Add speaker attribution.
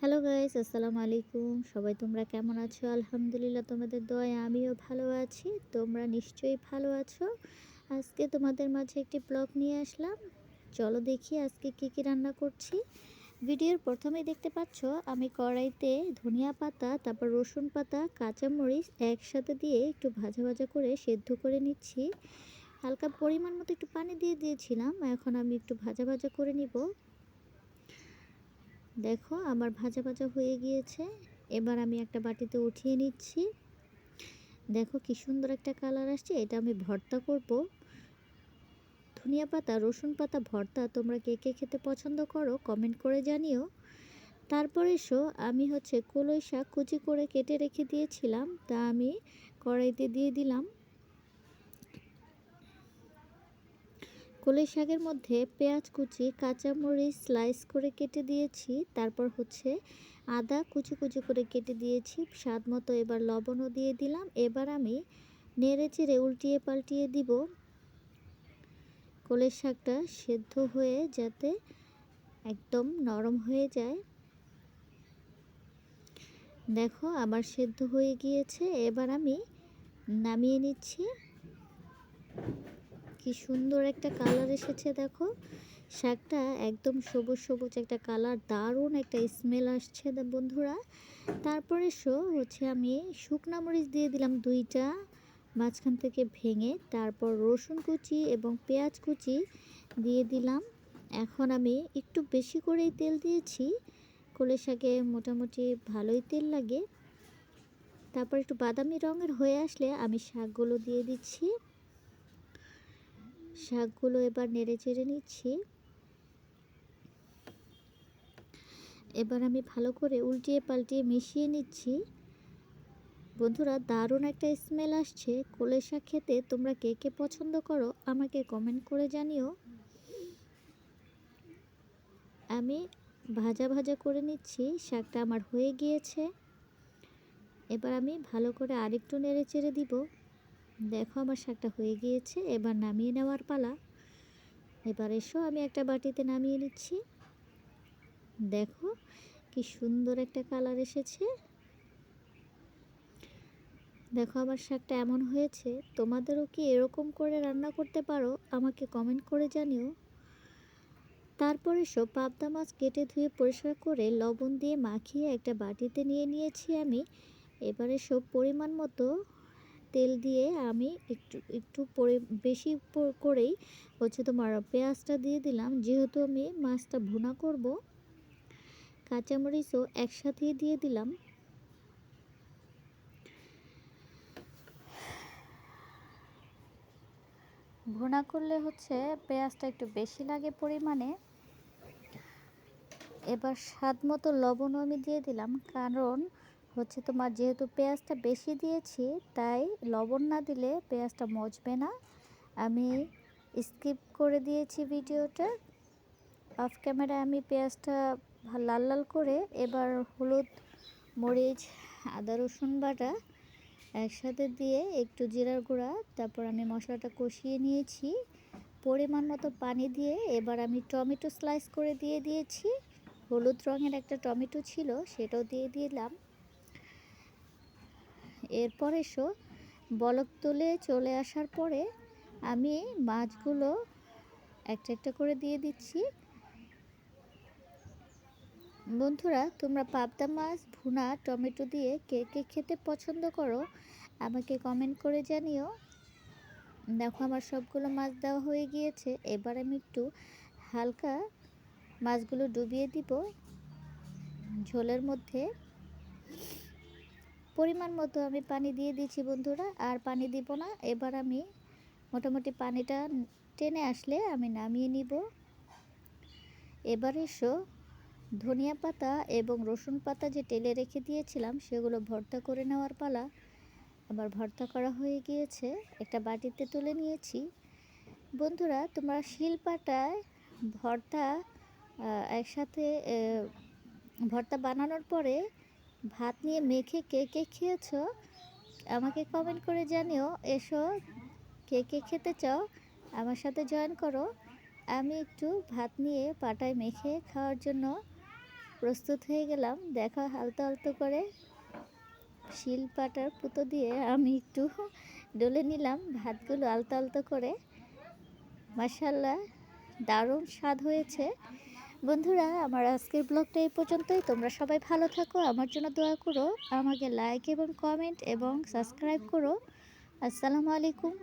Speaker 1: Hello guys, আসসালামু আলাইকুম। সবাই তোমরা কেমন আছো? আলহামদুলিল্লাহ, তোমাদের দয়ায় আমিও ভালো আছি। তোমরা নিশ্চয়ই ভালো আছো। আজকে তোমাদের মাঝে একটি ব্লগ নিয়ে আসলাম। চলো দেখি আজকে কী কী রান্না করছি। ভিডিওর প্রথমেই দেখতে পাচ্ছ আমি কড়াইতে ধনিয়া পাতা, তারপর রসুন পাতা, কাঁচামরিচ একসাথে দিয়ে একটু ভাজা ভাজা করে সেদ্ধ করে নিচ্ছি। হালকা পরিমাণ মতো একটু পানি দিয়ে দিয়েছিলাম। এখন আমি একটু ভাজা ভাজা করে নিব। দেখো আমার ভাজা ভাজা হয়ে গিয়েছে। এবার আমি একটা বাটিতে উঠিয়ে নিচ্ছি। দেখো কি সুন্দর একটা কালার আসছে। এটা আমি ভর্তা করব। ধনিয়া পাতা রসুন পাতা ভর্তা তোমরা কে কে খেতে পছন্দ করো কমেন্ট করে জানিও। তারপরে আমি কলই শাক কুচি করে কেটে রেখে দিয়েছিলাম, তা আমি কড়াইতে দিয়ে দিলাম। কলই শাকের মধ্যে পেঁয়াজ কুচি, কাঁচামরিচ স্লাইস করে কেটে দিয়েছি। তারপর আদা কুচি কুচি করে কেটে দিয়েছি স্বাদ মতো। এবার লবণও দিয়ে দিলাম। এবার আমি নেড়ে চেড়ে উল্টিয়ে পাল্টিয়ে দিব। কলই শাকটা সেদ্ধ হয়ে যাতে একদম নরম হয়ে যায়। দেখো আমার সেদ্ধ হয়ে গিয়েছে। এবার আমি নামিয়ে নিচ্ছি। কি সুন্দর একটা কালার এসেছে দেখো। শাকটা একদম সবুজ সবুজ একটা কালার, দারুণ একটা স্মেল আসছে বন্ধুরা। তারপরে আমি শুকনা মরিচ দিয়ে দিলাম 2টা মাঝখান থেকে ভেঙে। তারপর রসুন কুচি এবং পেঁয়াজ কুচি দিয়ে দিলাম। এখন আমি একটু বেশি করেই তেল দিয়েছি। কলই শাকে মোটামুটি ভালোই তেল লাগে। তারপর একটু বাদামি রঙের হয়ে আসলে আমি শাকগুলো দিয়ে দিচ্ছি। শাকগুলো এবার নেড়ে চেড়ে নিচ্ছি। এবার আমি ভালো করে উল্টিয়ে পাল্টিয়ে মিশিয়ে নিচ্ছি। বন্ধুরা দারুণ একটা স্মেল আসছে। কলই শাক খেতে তোমরা কে কে পছন্দ করো আমাকে কমেন্ট করে জানিও। আমি ভাজা ভাজা করে নিচ্ছি। শাকটা আমার হয়ে গিয়েছে। এবার আমি ভালো করে আরেকটু নেড়ে চেড়ে দিব। দেখো আমার শাকটা হয়ে গিয়েছে। এবার নামিয়ে নেওয়ার পালা। এবার আমি একটা বাটিতে নামিয়ে নিচ্ছি। দেখো কি সুন্দর একটা কালার এসেছে। দেখো আমার শাকটা এমন হয়েছে। তোমাদেরও কি এরকম করে রান্না করতে পারো আমাকে কমেন্ট করে জানিও। তারপরে পাবদা মাছ কেটে ধুয়ে পরিষ্কার করে লবণ দিয়ে মাখিয়ে একটা বাটিতে নিয়ে নিয়েছি আমি। এবারে পরিমাণ মতো তেল দিয়ে আমি একটু একটু বেশি করেই তোমার পেঁয়াজটা দিয়ে দিলাম, যেহেতু আমি মাছটা ভুনা করব। কাঁচামরিচও একসাথেই দিয়ে দিলাম। ভুনা করলে পেঁয়াজটা একটু বেশি লাগে পরিমাণে। এবার স্বাদ মতো লবণও আমি দিয়ে দিলাম, কারণ তোমার যেহেতু পেঁয়াজটা বেশি দিয়েছি, তাই লবণ না দিলে পেঁয়াজটা মজবে না। আমি স্কিপ করে দিয়েছি ভিডিওটা। অফ ক্যামেরায় আমি পেঁয়াজটা লাল লাল করে এবার হলুদ, মরিচ, আদা রসুন বাটা একসাথে দিয়ে একটু জিরার গুঁড়া, তারপর আমি মশলাটা কষিয়ে নিয়েছি। পরিমাণ মতো পানি দিয়ে এবার আমি টমেটো স্লাইস করে দিয়ে দিয়েছি। হলুদ রঙের একটা টমেটো ছিল, সেটাও দিয়ে দিলাম। এরপরে বলক তুলে চলে আসার পরে আমি মাছগুলো একটা একটা করে দিয়ে দিচ্ছি। বন্ধুরা তোমরা পাবদা মাছ ভুনা টমেটো দিয়ে কে কে খেতে পছন্দ করো আমাকে কমেন্ট করে জানিও। দেখো আমার সবগুলো মাছ দেওয়া হয়ে গিয়েছে। এবার আমি একটু হালকা মাছগুলো ডুবিয়ে দিব ঝোলের মধ্যে। পরিমাণ মতো আমি পানি দিয়ে দিচ্ছি বন্ধুরা, আর পানি দিব না। এবার আমি মোটামুটি পানিটা টেনে আসলে আমি নামিয়ে নিব। এবার ধনিয়া পাতা এবং রসুন পাতা যে তেলে রেখে দিয়েছিলাম সেগুলো ভর্তা করে নেওয়ার পালা। আমার ভর্তা করা হয়ে গিয়েছে, একটা বাটিতে তুলে নিয়েছি। বন্ধুরা তোমরা শিলপাটায় ভর্তা একসাথে ভর্তা বানানোর পরে ভাত নিয়ে মেখে কে কে খেয়েছো আমাকে কমেন্ট করে জানিও। কে কে খেতে চাও আমার সাথে জয়েন করো। আমি একটু ভাত নিয়ে পাটায় মেখে খাওয়ার জন্য প্রস্তুত হয়ে গেলাম। দেখো আলতো আলতো করে শিলপাটার পুঁতো দিয়ে আমি একটু ডলে নিলাম ভাতগুলো আলতো আলতো করে। মাশাআল্লাহ, দারুণ স্বাদ হয়েছে। বন্ধুরা, আমার আজকের ব্লগটা এই পর্যন্তই। তোমরা সবাই ভালো থাকো, আমার জন্য দোয়া করো, আমাকে লাইক এবং কমেন্ট এবং সাবস্ক্রাইব করো। আসসালামু আলাইকুম।